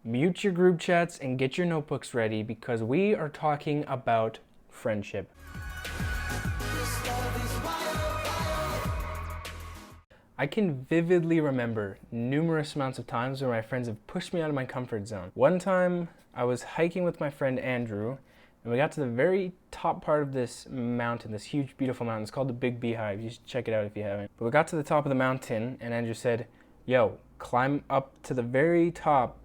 Mute your group chats and get your notebooks ready because we are talking about friendship. I can vividly remember numerous amounts of times where my friends have pushed me out of my comfort zone. One time I was hiking with my friend Andrew, and we got to the very top part of this mountain, this huge beautiful mountain. It's called the Big Beehive. You should check it out if you haven't. But we got to the top of the mountain and Andrew said, "Yo, climb up to the very top,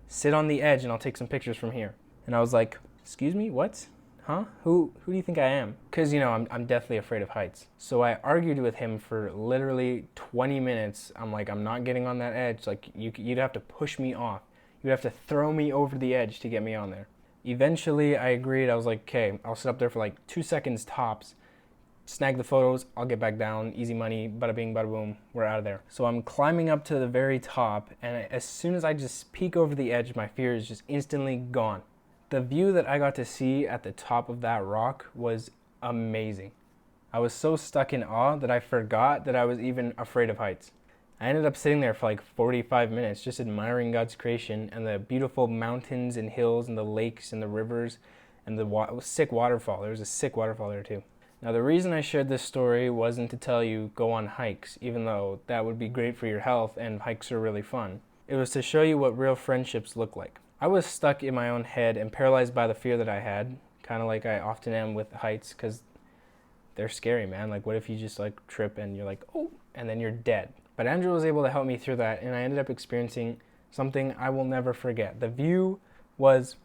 sit on the edge, and I'll take some pictures from here." And I was like, "Excuse me, what? Huh? Who do you think I am?" Because, I'm deathly afraid of heights. So I argued with him for literally 20 minutes. I'm like, I'm not getting on that edge. Like, you'd have to push me off. You'd have to throw me over the edge to get me on there. Eventually, I agreed. I was like, okay, I'll sit up there for like 2 seconds tops, snag the photos, I'll get back down, easy money, bada bing, bada boom, we're out of there. So I'm climbing up to the very top, and as soon as I just peek over the edge, my fear is just instantly gone. The view that I got to see at the top of that rock was amazing. I was so stuck in awe that I forgot that I was even afraid of heights. I ended up sitting there for like 45 minutes just admiring God's creation and the beautiful mountains and hills and the lakes and the rivers and the sick waterfall. There was a sick waterfall there too. Now the reason I shared this story wasn't to tell you go on hikes, even though that would be great for your health and hikes are really fun. It was to show you what real friendships look like. I was stuck in my own head and paralyzed by the fear that I had, kind of like I often am with heights, because they're scary, man. Like, what if you just like trip and you're like, oh, and then you're dead? But Andrew was able to help me through that, and I ended up experiencing something I will never forget. The view was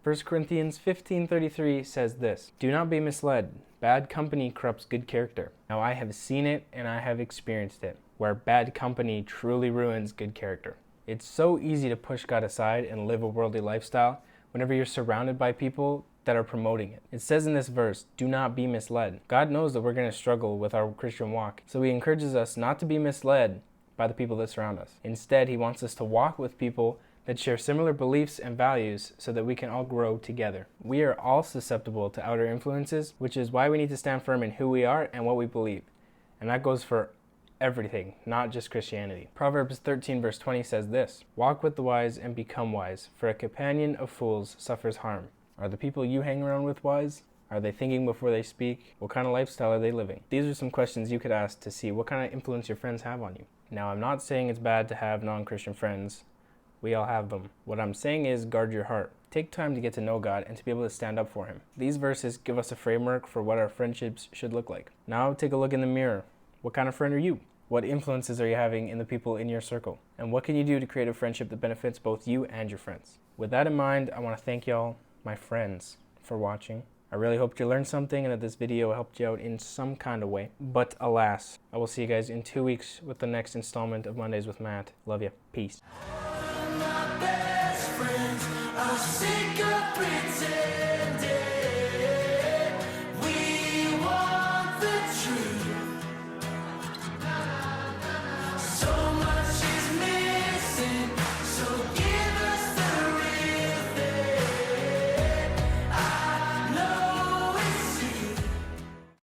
1 Corinthians 15:33 says this, "Do not be misled. Bad company corrupts good character." Now I have seen it and I have experienced it, where bad company truly ruins good character. It's so easy to push God aside and live a worldly lifestyle whenever you're surrounded by people that are promoting it. It says in this verse, do not be misled. God knows that we're going to struggle with our Christian walk, so he encourages us not to be misled by the people that surround us. Instead, he wants us to walk with people that share similar beliefs and values so that we can all grow together. We are all susceptible to outer influences, which is why we need to stand firm in who we are and what we believe. And that goes for everything, not just Christianity. Proverbs 13 verse 20 says this, "Walk with the wise and become wise, for a companion of fools suffers harm." Are the people you hang around with wise? Are they thinking before they speak? What kind of lifestyle are they living? These are some questions you could ask to see what kind of influence your friends have on you. Now, I'm not saying it's bad to have non-Christian friends. We all have them. What I'm saying is guard your heart. Take time to get to know God and to be able to stand up for him. These verses give us a framework for what our friendships should look like. Now take a look in the mirror. What kind of friend are you? What influences are you having in the people in your circle? And what can you do to create a friendship that benefits both you and your friends? With that in mind, I want to thank y'all, my friends, for watching. I really hope you learned something and that this video helped you out in some kind of way. But alas, I will see you guys in 2 weeks with the next installment of Mondays with Matt. Love you. Peace. My best friends are secret